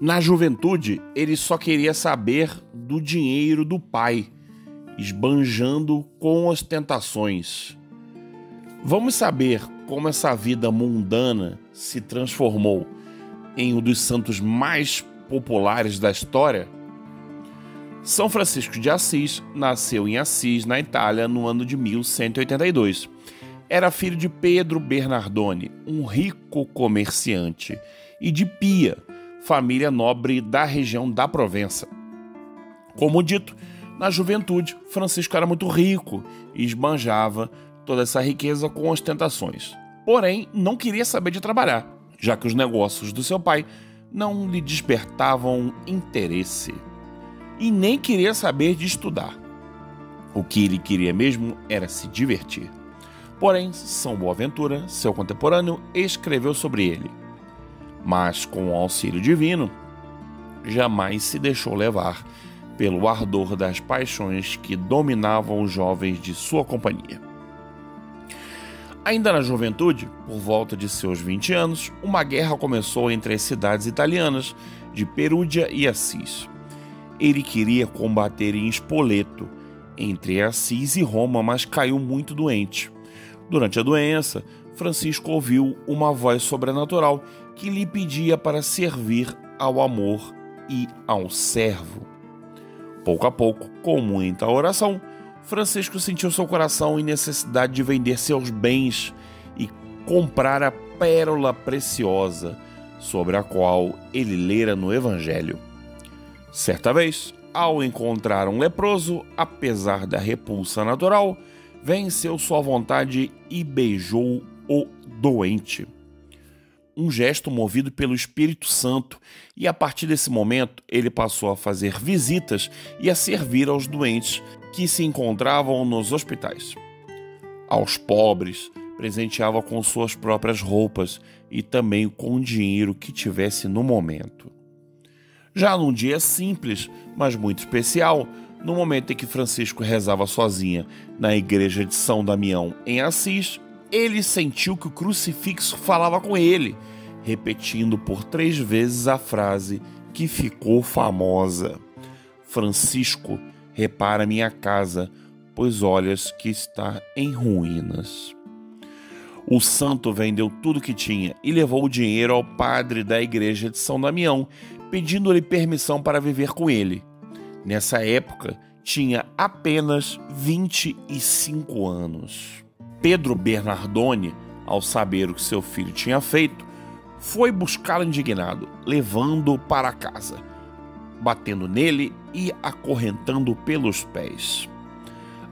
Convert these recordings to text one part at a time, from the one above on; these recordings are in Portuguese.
Na juventude, ele só queria saber do dinheiro do pai, esbanjando com ostentações. Vamos saber como essa vida mundana se transformou em um dos santos mais populares da história? São Francisco de Assis nasceu em Assis, na Itália, no ano de 1182. Era filho de Pedro Bernardone, um rico comerciante, e de Pia, família nobre da região da Provença. Como dito, na juventude, Francisco era muito rico e esbanjava toda essa riqueza com ostentações. Porém, não queria saber de trabalhar, já que os negócios do seu pai não lhe despertavam interesse. E nem queria saber de estudar. O que ele queria mesmo era se divertir. Porém, São Boaventura, seu contemporâneo, escreveu sobre ele. Mas, com o auxílio divino, jamais se deixou levar pelo ardor das paixões que dominavam os jovens de sua companhia. Ainda na juventude, por volta de seus 20 anos, uma guerra começou entre as cidades italianas de Perúdia e Assis. Ele queria combater em Spoleto, entre Assis e Roma, mas caiu muito doente. Durante a doença, Francisco ouviu uma voz sobrenatural que lhe pedia para servir ao amor e ao servo. Pouco a pouco, com muita oração, Francisco sentiu seu coração em necessidade de vender seus bens e comprar a pérola preciosa sobre a qual ele lera no Evangelho. Certa vez, ao encontrar um leproso, apesar da repulsa natural, venceu sua vontade e beijou o doente. Um gesto movido pelo Espírito Santo, e a partir desse momento ele passou a fazer visitas e a servir aos doentes que se encontravam nos hospitais. Aos pobres, presenteava com suas próprias roupas e também com o dinheiro que tivesse no momento. Já num dia simples, mas muito especial, no momento em que Francisco rezava sozinha na igreja de São Damião, em Assis, ele sentiu que o crucifixo falava com ele, repetindo por 3 vezes a frase que ficou famosa: Francisco, repara minha casa, pois olhas que está em ruínas. O santo vendeu tudo que tinha e levou o dinheiro ao padre da igreja de São Damião, pedindo-lhe permissão para viver com ele. Nessa época, tinha apenas 25 anos. Pedro Bernardone, ao saber o que seu filho tinha feito, foi buscá-lo indignado, levando-o para casa, batendo nele e acorrentando pelos pés.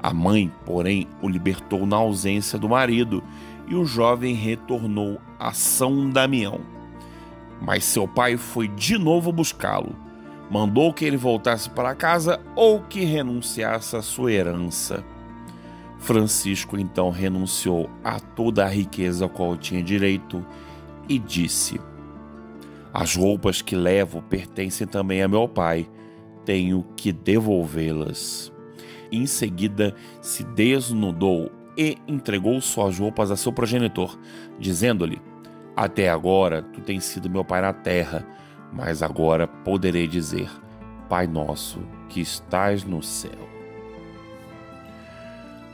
A mãe, porém, o libertou na ausência do marido e o jovem retornou a São Damião. Mas seu pai foi de novo buscá-lo. Mandou que ele voltasse para casa ou que renunciasse à sua herança. Francisco então renunciou a toda a riqueza a qual tinha direito e disse: as roupas que levo pertencem também a meu pai, tenho que devolvê-las. Em seguida se desnudou e entregou suas roupas a seu progenitor, dizendo-lhe: até agora tu tens sido meu pai na terra, mas agora poderei dizer: Pai nosso que estás no céu.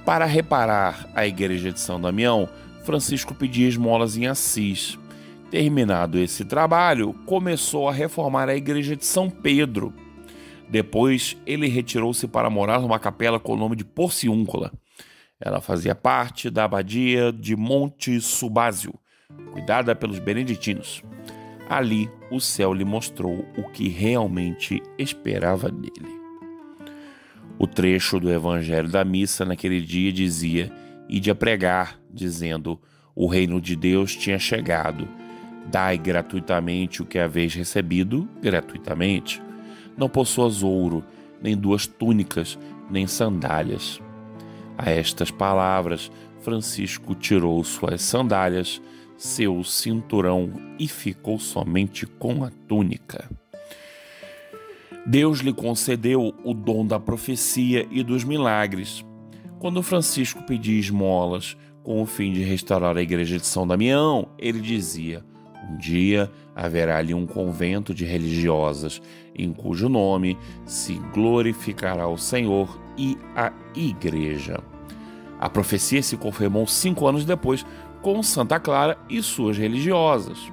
Para reparar a igreja de São Damião, Francisco pedia esmolas em Assis. Terminado esse trabalho, começou a reformar a igreja de São Pedro. Depois, ele retirou-se para morar numa capela com o nome de Porciúncula. Ela fazia parte da abadia de Monte Subásio, cuidada pelos beneditinos. Ali, o céu lhe mostrou o que realmente esperava dele. O trecho do Evangelho da Missa naquele dia dizia: ide a pregar, dizendo: o reino de Deus tinha chegado. Dai gratuitamente o que haveis recebido, gratuitamente. Não possuas ouro, nem 2 túnicas, nem sandálias. A estas palavras, Francisco tirou suas sandálias, seu cinturão e ficou somente com a túnica. Deus lhe concedeu o dom da profecia e dos milagres. Quando Francisco pedia esmolas com o fim de restaurar a igreja de São Damião, ele dizia: Um dia haverá ali um convento de religiosas, em cujo nome se glorificará o Senhor e a Igreja. A profecia se confirmou 5 anos depois com Santa Clara e suas religiosas.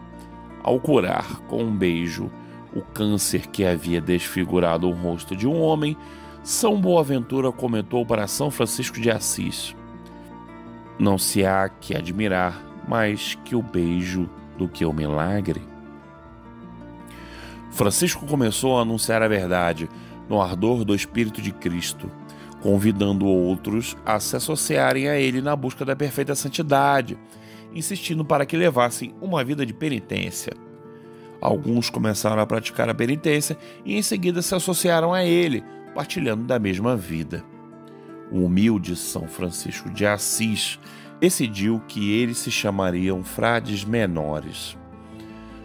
Ao curar com um beijo o câncer que havia desfigurado o rosto de um homem, São Boaventura comentou para São Francisco de Assis: não se há que admirar mais que o beijo do que o milagre. Francisco começou a anunciar a verdade no ardor do Espírito de Cristo, convidando outros a se associarem a ele na busca da perfeita santidade, insistindo para que levassem uma vida de penitência. Alguns começaram a praticar a penitência e em seguida se associaram a ele, partilhando da mesma vida. O humilde São Francisco de Assis decidiu que eles se chamariam frades menores.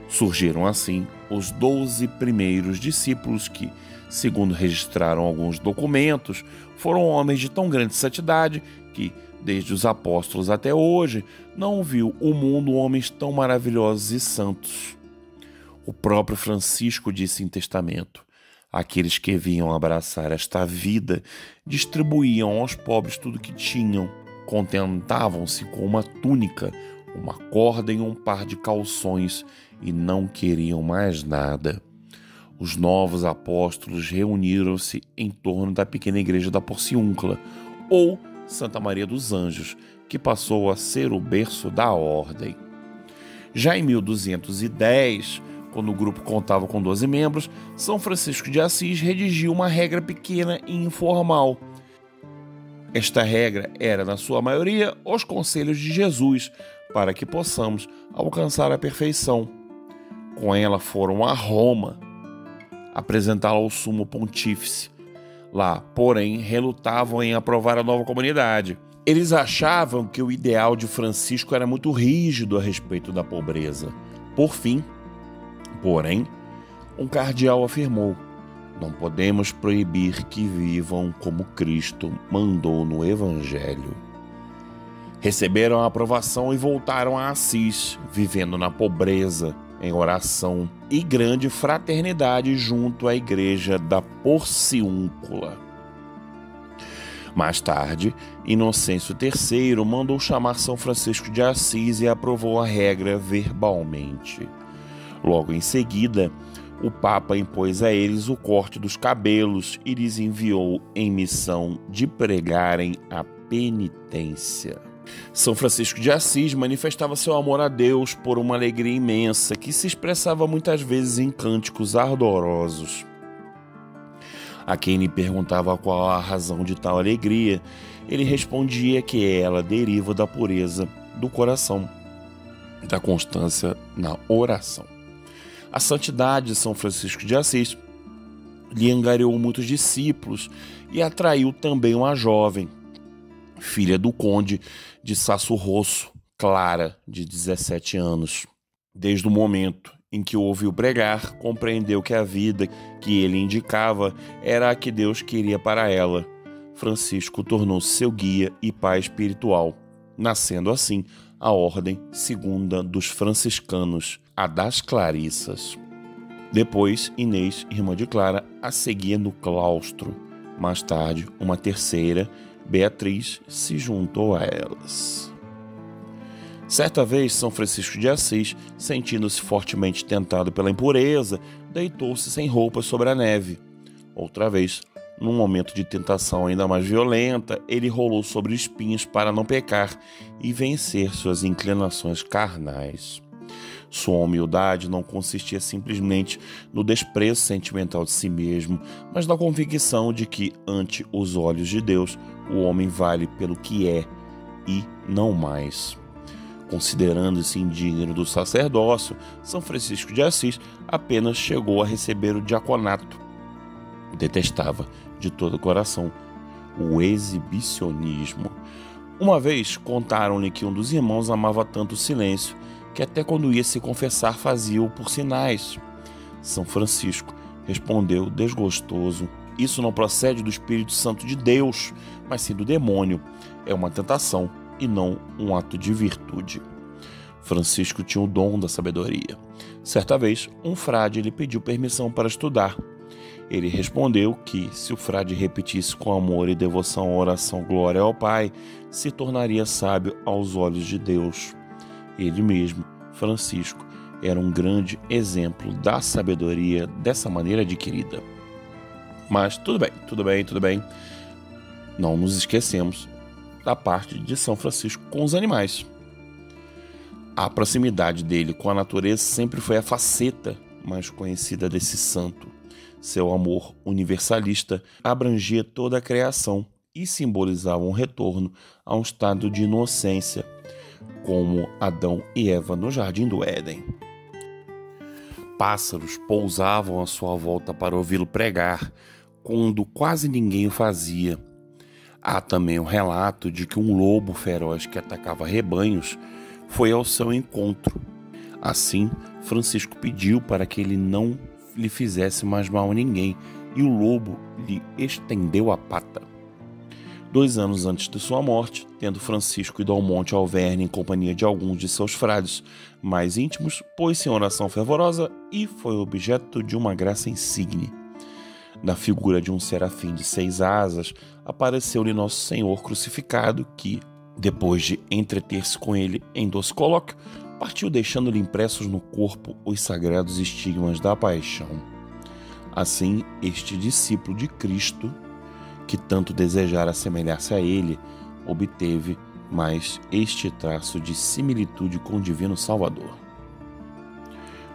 Surgiram assim os 12 primeiros discípulos que, segundo registraram alguns documentos, foram homens de tão grande santidade que, desde os apóstolos até hoje, não viu o mundo homens tão maravilhosos e santos. O próprio Francisco disse em testamento: aqueles que vinham abraçar esta vida distribuíam aos pobres tudo que tinham, contentavam-se com uma túnica, uma corda e um par de calções e não queriam mais nada. Os novos apóstolos reuniram-se em torno da pequena igreja da Porciúncula, ou Santa Maria dos Anjos, que passou a ser o berço da ordem. Já em 1210, quando o grupo contava com 12 membros, São Francisco de Assis redigiu uma regra pequena e informal. Esta regra era, na sua maioria, os conselhos de Jesus, para que possamos alcançar a perfeição. Com ela foram a Roma apresentá-la ao sumo pontífice. Lá, porém, relutavam em aprovar a nova comunidade. Eles achavam que o ideal de Francisco era muito rígido a respeito da pobreza. Por fim, porém, um cardeal afirmou: não podemos proibir que vivam como Cristo mandou no Evangelho. Receberam a aprovação e voltaram a Assis, vivendo na pobreza, em oração e grande fraternidade junto à igreja da Porciúncula. Mais tarde, Inocêncio III mandou chamar São Francisco de Assis e aprovou a regra verbalmente. Logo em seguida, o Papa impôs a eles o corte dos cabelos e lhes enviou em missão de pregarem a penitência. São Francisco de Assis manifestava seu amor a Deus por uma alegria imensa que se expressava muitas vezes em cânticos ardorosos. A quem lhe perguntava qual a razão de tal alegria, ele respondia que ela deriva da pureza do coração, da constância na oração. A santidade de São Francisco de Assis lhe angariou muitos discípulos e atraiu também uma jovem, filha do conde de Sasso Rosso, Clara, de 17 anos. Desde o momento em que o ouviu pregar, compreendeu que a vida que ele indicava era a que Deus queria para ela. Francisco tornou-se seu guia e pai espiritual, nascendo assim a Ordem Segunda dos Franciscanos, a das Clarissas. Depois, Inês, irmã de Clara, a seguia no claustro. Mais tarde, uma terceira, Beatriz, se juntou a elas. Certa vez, São Francisco de Assis, sentindo-se fortemente tentado pela impureza, deitou-se sem roupas sobre a neve. Outra vez, num momento de tentação ainda mais violenta, ele rolou sobre espinhos para não pecar e vencer suas inclinações carnais. Sua humildade não consistia simplesmente no desprezo sentimental de si mesmo, mas na convicção de que, ante os olhos de Deus, o homem vale pelo que é e não mais. Considerando-se indigno do sacerdócio, São Francisco de Assis apenas chegou a receber o diaconato. Detestava de todo o coração o exibicionismo. Uma vez contaram-lhe que um dos irmãos amava tanto o silêncio que até quando ia se confessar fazia-o por sinais. São Francisco respondeu desgostoso: isso não procede do Espírito Santo de Deus, mas sim do demônio. É uma tentação e não um ato de virtude. Francisco tinha o dom da sabedoria. Certa vez, um frade lhe pediu permissão para estudar. Ele respondeu que, se o frade repetisse com amor e devoção a oração Glória ao Pai, se tornaria sábio aos olhos de Deus. Ele mesmo, Francisco, era um grande exemplo da sabedoria dessa maneira adquirida. Mas tudo bem. Não nos esquecemos da parte de São Francisco com os animais. A proximidade dele com a natureza sempre foi a faceta mais conhecida desse santo. Seu amor universalista abrangia toda a criação e simbolizava um retorno a um estado de inocência, como Adão e Eva no Jardim do Éden. Pássaros pousavam à sua volta para ouvi-lo pregar, quando quase ninguém o fazia. Há também o relato de que um lobo feroz que atacava rebanhos foi ao seu encontro. Assim, Francisco pediu para que ele não lhe fizesse mais mal a ninguém, e o lobo lhe estendeu a pata. 2 anos antes de sua morte, tendo Francisco ido ao Monte Alverne em companhia de alguns de seus frades mais íntimos, pôs-se em oração fervorosa e foi objeto de uma graça insigne. Na figura de um serafim de 6 asas, apareceu-lhe Nosso Senhor crucificado, que, depois de entreter-se com ele em doce colóquio, partiu deixando-lhe impressos no corpo os sagrados estigmas da paixão. Assim, este discípulo de Cristo, que tanto desejara assemelhar-se a ele, obteve mais este traço de similitude com o Divino Salvador.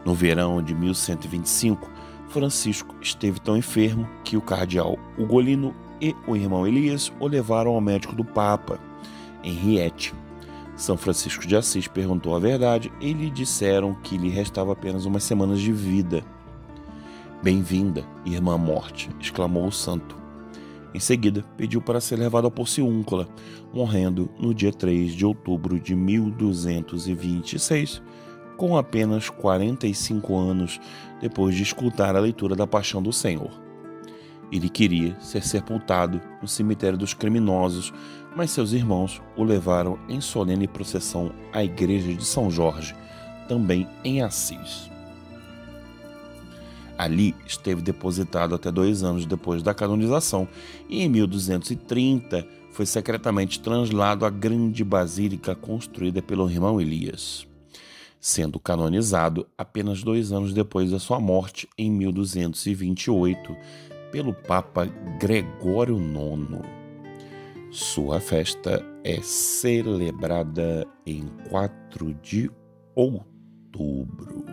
No verão de 1125, Francisco esteve tão enfermo que o cardeal Ugolino e o irmão Elias o levaram ao médico do Papa, Henriette. São Francisco de Assis perguntou a verdade e lhe disseram que lhe restava apenas umas semanas de vida. "Bem-vinda, irmã morte", exclamou o santo. Em seguida, pediu para ser levado à Porciúncula, morrendo no dia 3 de outubro de 1226, com apenas 45 anos, depois de escutar a leitura da Paixão do Senhor. Ele queria ser sepultado no cemitério dos criminosos, mas seus irmãos o levaram em solene procissão à igreja de São Jorge, também em Assis. Ali esteve depositado até 2 anos depois da canonização e em 1230 foi secretamente translado à grande basílica construída pelo irmão Elias, sendo canonizado apenas 2 anos depois da sua morte em 1228 pelo Papa Gregório IX. Sua festa é celebrada em 4 de outubro.